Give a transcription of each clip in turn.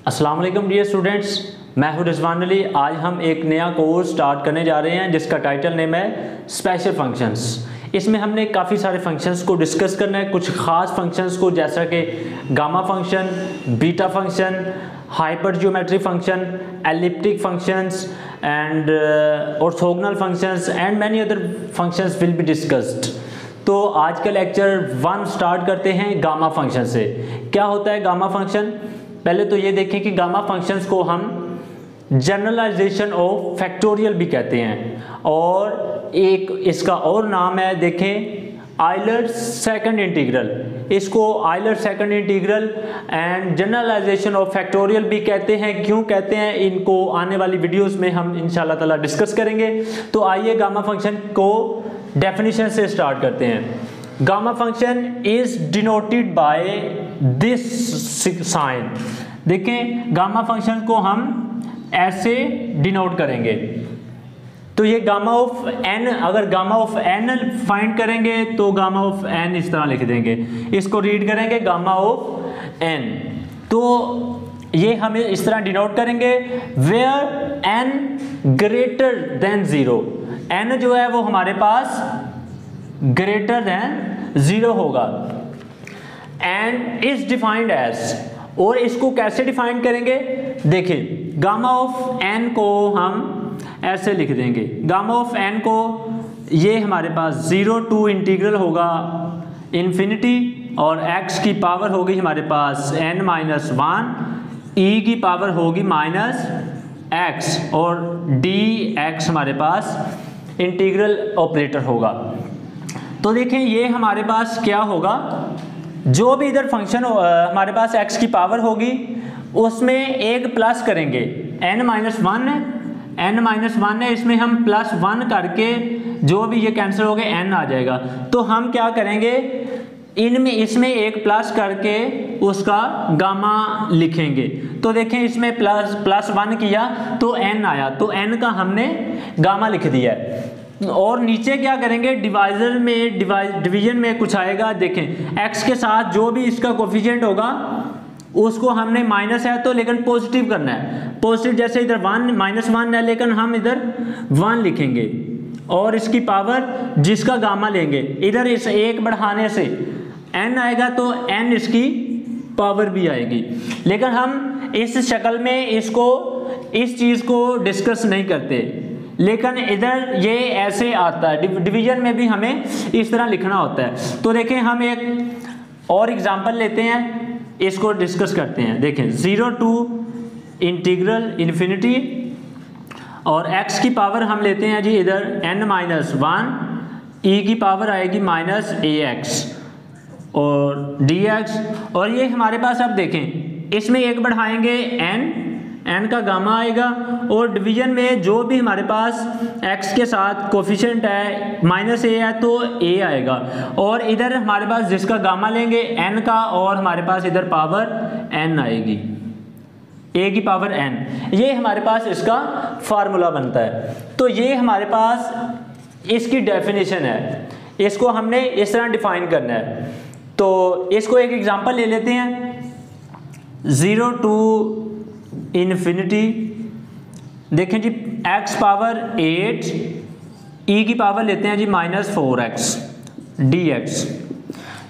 अस्सलाम वालेकुम dear students, मैं हूं रिजवान अली। आज हम एक नया कोर्स स्टार्ट करने जा रहे हैं जिसका टाइटल नेम है स्पेशल फंक्शंस। इसमें हमने काफ़ी सारे फंक्शंस को डिस्कस करना है, कुछ ख़ास फंक्शंस को, जैसा कि gamma function, beta function, hyper geometric function, elliptic functions and orthogonal functions and many other functions will be discussed. तो आज का लेक्चर 1 स्टार्ट करते हैं गामा फंक्शन से। क्या होता है गामा फंक्शन? पहले तो ये देखें कि गामा फंक्शंस को हम जनरलाइजेशन ऑफ फैक्टोरियल भी कहते हैं, और एक इसका और नाम है, देखें, आयलर सेकंड इंटीग्रल। इसको Euler second integral and generalization of factorial भी कहते हैं। क्यों कहते हैं, इनको आने वाली वीडियोस में हम इंशाल्लाह ताला डिस्कस करेंगे। तो आइए गामा फंक्शन को डेफिनेशन से स्टार्ट करते हैं। Gamma function is denoted by this sign. देखें, गामा फंक्शन को हम ऐसे डिनोट करेंगे। तो ये गामा ऑफ n, अगर गामा ऑफ n फाइंड करेंगे तो गामा ऑफ n इस तरह लिख देंगे। इसको रीड करेंगे गामा ऑफ n। तो ये हमें इस तरह डिनोट करेंगे where n greater than 0। n जो है वो हमारे पास ग्रेटर देन 0 होगा एंड इज डिफाइंड एज। और इसको कैसे डिफाइन करेंगे? देखिए, गामा ऑफ n को हम ऐसे लिख देंगे। गामा ऑफ n को ये हमारे पास 0 टू इंटीग्रल होगा इन्फिनिटी, और x की पावर होगी हमारे पास n-1, e की पावर होगी -x, और dx हमारे पास इंटीग्रल ऑपरेटर होगा। तो देखें, ये हमारे पास क्या होगा, जो भी इधर फंक्शन हमारे पास x की पावर होगी उसमें एक प्लस करेंगे। n-1 है, इसमें हम +1 करके जो भी ये कैंसिल हो गए n आ जाएगा। तो हम क्या करेंगे, इनमें इसमें एक प्लस करके उसका गामा लिखेंगे। तो देखें, इसमें +1 किया तो n आया, तो n का हमने गामा लिख दिया है। और नीचे क्या करेंगे, डिवाइजर में डिवीजन में कुछ आएगा। देखें, x के साथ जो भी इसका कोफिशिएंट होगा उसको हमने माइनस है तो लेकिन पॉजिटिव करना है। पॉजिटिव जैसे इधर -1 है, लेकिन हम इधर 1 लिखेंगे, और इसकी पावर जिसका गामा लेंगे, इधर इस एक बढ़ाने से n आएगा तो n इसकी पावर भी आएगी। लेकिन हम इस शक्ल में इस चीज़ को डिस्कस नहीं करते, लेकिन इधर ये ऐसे आता है। डिवीजन में भी हमें इस तरह लिखना होता है। तो देखें, हम एक और एग्जांपल लेते हैं, इसको डिस्कस करते हैं। देखें, 0 टू इंटीग्रल इन्फिनिटी, और x की पावर हम लेते हैं जी इधर n-1, e की पावर आएगी -ax और dx, और ये हमारे पास, अब देखें, इसमें एक बढ़ाएंगे n का गामा आएगा, और डिवीजन में जो भी हमारे पास x के साथ कोफिशिएंट है -a है तो a आएगा, और इधर हमारे पास जिसका गामा लेंगे n का, और हमारे पास इधर पावर n आएगी, a की पावर n। ये हमारे पास इसका फार्मूला बनता है। तो ये हमारे पास इसकी डेफिनेशन है, इसको हमने इस तरह डिफाइन करना है। तो इसको एक एग्जांपल ले लेते हैं, 0 टू इन्फिनिटी। देखें जी, x पावर 8, e की पावर लेते हैं जी -4x dx।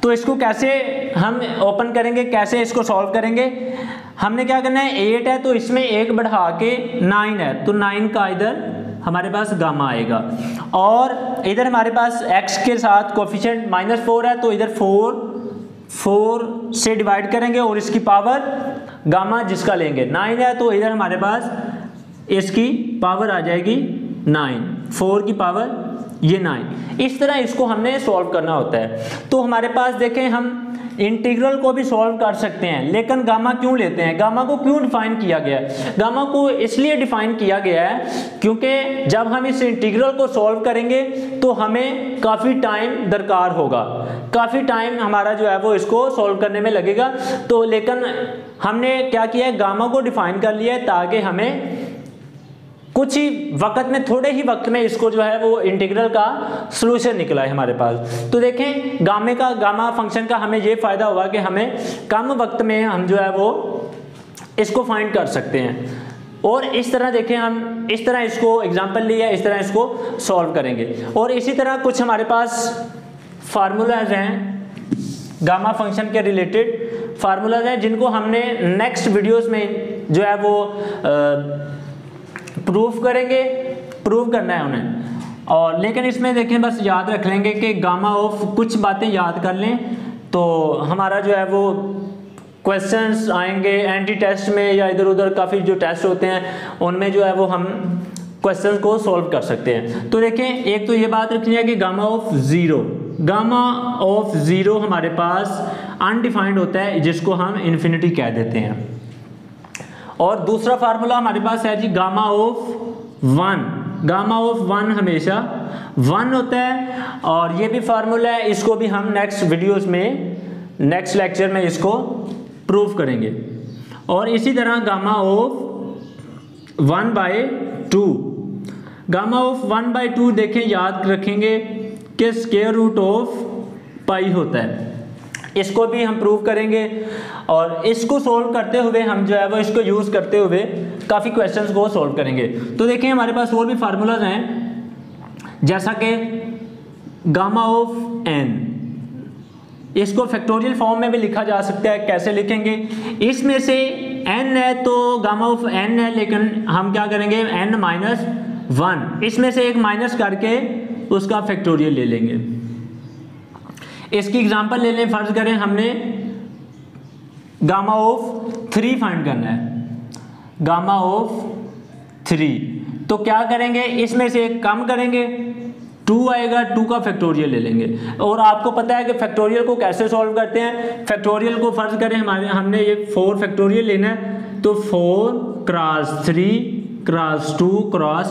तो इसको कैसे हम ओपन करेंगे, कैसे इसको सॉल्व करेंगे? हमने क्या करना है, 8 है तो इसमें एक बढ़ा के 9 है, तो 9 का इधर हमारे पास गामा आएगा, और इधर हमारे पास x के साथ कोफिशिएंट -4 है तो इधर 4 से डिवाइड करेंगे, और इसकी पावर गामा जिसका लेंगे 9 है तो इधर हमारे पास इसकी पावर आ जाएगी 9, 4 की पावर ये 9। इस तरह इसको हमने सॉल्व करना होता है। तो हमारे पास देखें, हम इंटीग्रल को भी सॉल्व कर सकते हैं, लेकिन गामा क्यों लेते हैं? गामा को क्यों डिफाइन किया गया है? गामा को इसलिए डिफाइन किया गया है क्योंकि जब हम इस इंटीग्रल को सॉल्व करेंगे तो हमें काफ़ी टाइम दरकार होगा, काफ़ी टाइम हमारा जो है वो इसको सॉल्व करने में लगेगा। तो लेकिन हमने क्या किया है, गामा को डिफाइन कर लिया है ताकि हमें कुछ ही वक्त में, थोड़े ही वक्त में इसको जो है वो इंटीग्रल का सॉल्यूशन निकला है हमारे पास। तो देखें, गामा फंक्शन का हमें ये फायदा हुआ कि हमें कम वक्त में हम जो है वो इसको फाइंड कर सकते हैं। और इस तरह देखें, हम इस तरह इसको एग्जांपल लिया, इस तरह इसको सॉल्व करेंगे। और इसी तरह कुछ हमारे पास फार्मूलाज हैं गामा फंक्शन के रिलेटेड, फार्मूलाज हैं जिनको हमने नेक्स्ट वीडियोस में जो है वो प्रूफ करेंगे, प्रूव करना है उन्हें। और लेकिन इसमें देखें बस याद रख लेंगे कि गामा ऑफ, कुछ बातें याद कर लें तो हमारा जो है वो क्वेश्चंस आएंगे एंटी टेस्ट में या इधर उधर काफ़ी जो टेस्ट होते हैं उनमें जो है वो हम क्वेश्चंस को सॉल्व कर सकते हैं। तो देखें, एक तो ये बात रखनी है कि gamma of zero, gamma of zero हमारे पास अनडिफाइंड होता है जिसको हम इन्फिनिटी कह देते हैं। और दूसरा फार्मूला हमारे पास है जी gamma of one, gamma of one हमेशा वन होता है। और ये भी फार्मूला है, इसको भी हम नेक्स्ट वीडियोस में, नेक्स्ट लेक्चर में इसको प्रूव करेंगे। और इसी तरह गामा ऑफ 1/2, गामा ऑफ 1/2 देखें, याद रखेंगे कि स्क्वायर रूट ऑफ पाई होता है, इसको भी हम प्रूव करेंगे। और इसको सोल्व करते हुए हम जो है वो इसको यूज़ करते हुए काफ़ी क्वेश्चंस को सोल्व करेंगे। तो देखिए हमारे पास और भी फार्मूलाज हैं, जैसा कि गामा ऑफ एन, इसको फैक्टोरियल फॉर्म में भी लिखा जा सकता है। कैसे लिखेंगे, इसमें से n है तो गामा ऑफ n है, लेकिन हम क्या करेंगे n-1, इसमें से एक माइनस करके उसका फैक्टोरियल ले लेंगे। इसकी एग्जांपल ले लें, फर्ज करें हमने गामा ऑफ 3 फाइंड करना है, गामा ऑफ 3, तो क्या करेंगे, इसमें से एक कम करेंगे, 2 आएगा, 2 का फैक्टोरियल ले लेंगे। और आपको पता है कि फैक्टोरियल को कैसे सॉल्व करते हैं। फैक्टोरियल को फर्ज करें हमने ये 4 फैक्टोरियल लेना है, तो 4 क्रॉस 3 क्रॉस 2 क्रॉस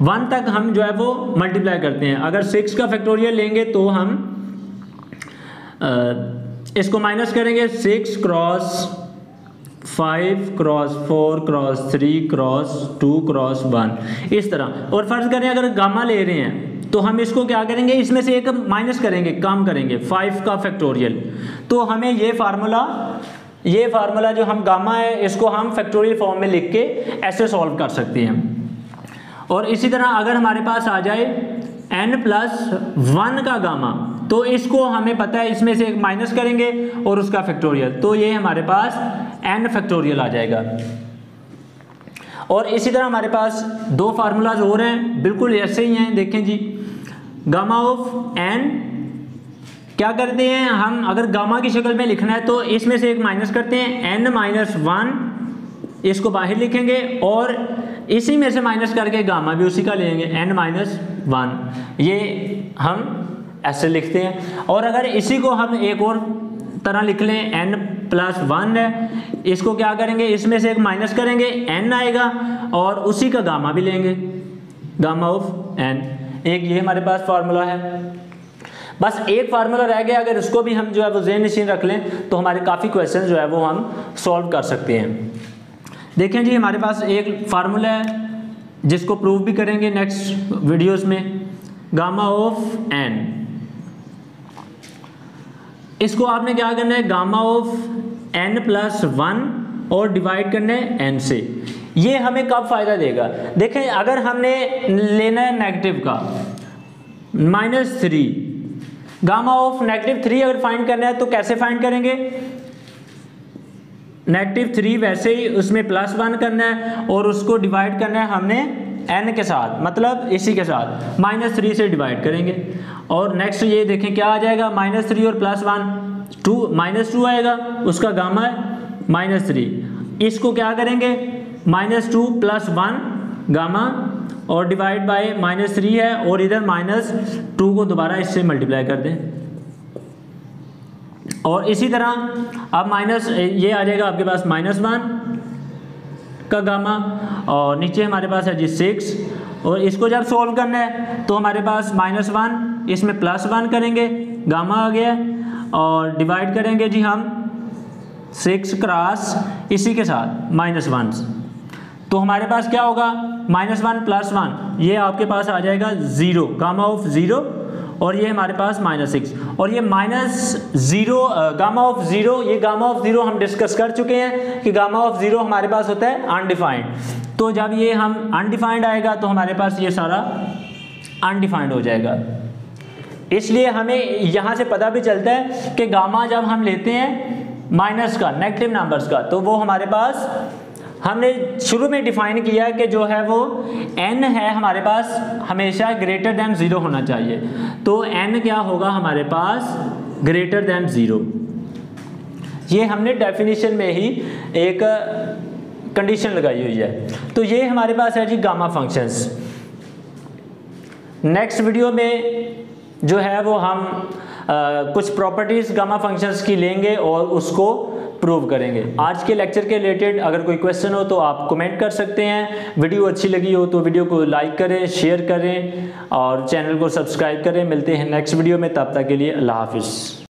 1 तक हम जो है वो मल्टीप्लाई करते हैं। अगर 6 का फैक्टोरियल लेंगे तो हम इसको माइनस करेंगे, 6 cross 5 cross 4 cross 3 cross 2 cross 1, इस तरह। और फर्ज करें अगर गामा ले रहे हैं तो हम इसको क्या करेंगे, इसमें से एक माइनस करेंगे, कम करेंगे, 5 का फैक्टोरियल। तो हमें ये फार्मूला जो हम गामा है इसको हम फैक्टोरियल फॉर्म में लिख के ऐसे सॉल्व कर सकते हैं। और इसी तरह अगर हमारे पास आ जाए n+1 का गामा, तो इसको हमें पता है इसमें से एक माइनस करेंगे और उसका फैक्टोरियल, तो ये हमारे पास n फैक्टोरियल आ जाएगा। और इसी तरह हमारे पास 2 फार्मूलाज और हैं, बिल्कुल ऐसे ही हैं। देखें जी, गामा ऑफ n क्या करते हैं हम, अगर गामा की शक्ल में लिखना है तो इसमें से एक माइनस करते हैं, n-1 इसको बाहर लिखेंगे और इसी में से माइनस करके गामा भी उसी का लेंगे, n-1, ये हम ऐसे लिखते हैं। और अगर इसी को हम एक और तरह लिख लें, n+1 है, इसको क्या करेंगे, इसमें से एक माइनस करेंगे, n आएगा और उसी का गामा भी लेंगे, गामा ऑफ n। एक ये हमारे पास फार्मूला है। बस एक फार्मूला रह गया, अगर इसको भी हम जो है वो ज़हन नशीन रख लें तो हमारे काफ़ी क्वेश्चन जो है वो हम सॉल्व कर सकते हैं। देखें जी, हमारे पास एक फार्मूला है जिसको प्रूव भी करेंगे नेक्स्ट वीडियोस में, गामा ऑफ n। इसको आपने क्या करना है, गामा ऑफ n+1 और डिवाइड करना है n से। ये हमें कब फायदा देगा, देखें अगर हमने लेना है नेगेटिव का -3, गामा ऑफ -3 अगर फाइंड करना है तो कैसे फाइंड करेंगे, -3 वैसे ही उसमें +1 करना है और उसको डिवाइड करना है हमने n के साथ, मतलब इसी के साथ -3 से डिवाइड करेंगे। और नेक्स्ट ये देखें क्या आ जाएगा, -3 और +1 -2 आएगा, उसका गामा है -3। इसको क्या करेंगे, -2 + 1 गामा और डिवाइड बाय -3 है और इधर -2 को दोबारा इससे मल्टीप्लाई कर दें। और इसी तरह अब माइनस ये आ जाएगा आपके पास -1 का गामा और नीचे हमारे पास है जी 6। और इसको जब सोल्व करना है तो हमारे पास -1 इसमें +1 करेंगे, गामा आ गया और डिवाइड करेंगे जी हम 6 क्रॉस इसी के साथ -1, तो हमारे पास क्या होगा, -1 + 1 ये आपके पास आ जाएगा 0, गामा ऑफ 0। और ये हमारे पास -6 और ये -0 गामा ऑफ 0, ये गामा ऑफ 0 हम डिस्कस कर चुके हैं कि गामा ऑफ 0 हमारे पास होता है अनडिफाइंड। तो जब ये हम अनडिफाइंड आएगा तो हमारे पास ये सारा अनडिफाइंड हो जाएगा। इसलिए हमें यहाँ से पता भी चलता है कि गामा जब हम लेते हैं माइनस का, नेगेटिव नंबर्स का, तो वो हमारे पास हमने शुरू में डिफाइन किया कि जो है वो n है हमारे पास हमेशा ग्रेटर देन 0 होना चाहिए। तो n क्या होगा हमारे पास ग्रेटर देन 0। ये हमने डेफिनेशन में ही एक कंडीशन लगाई हुई है। तो ये हमारे पास है जी गामा फंक्शंस। नेक्स्ट वीडियो में जो है वो हम कुछ प्रॉपर्टीज गामा फंक्शंस की लेंगे और उसको प्रूव करेंगे। आज के लेक्चर के रिलेटेड अगर कोई क्वेश्चन हो तो आप कमेंट कर सकते हैं। वीडियो अच्छी लगी हो तो वीडियो को लाइक करें, शेयर करें और चैनल को सब्सक्राइब करें। मिलते हैं नेक्स्ट वीडियो में, तब तक के लिए अल्लाह हाफिज़।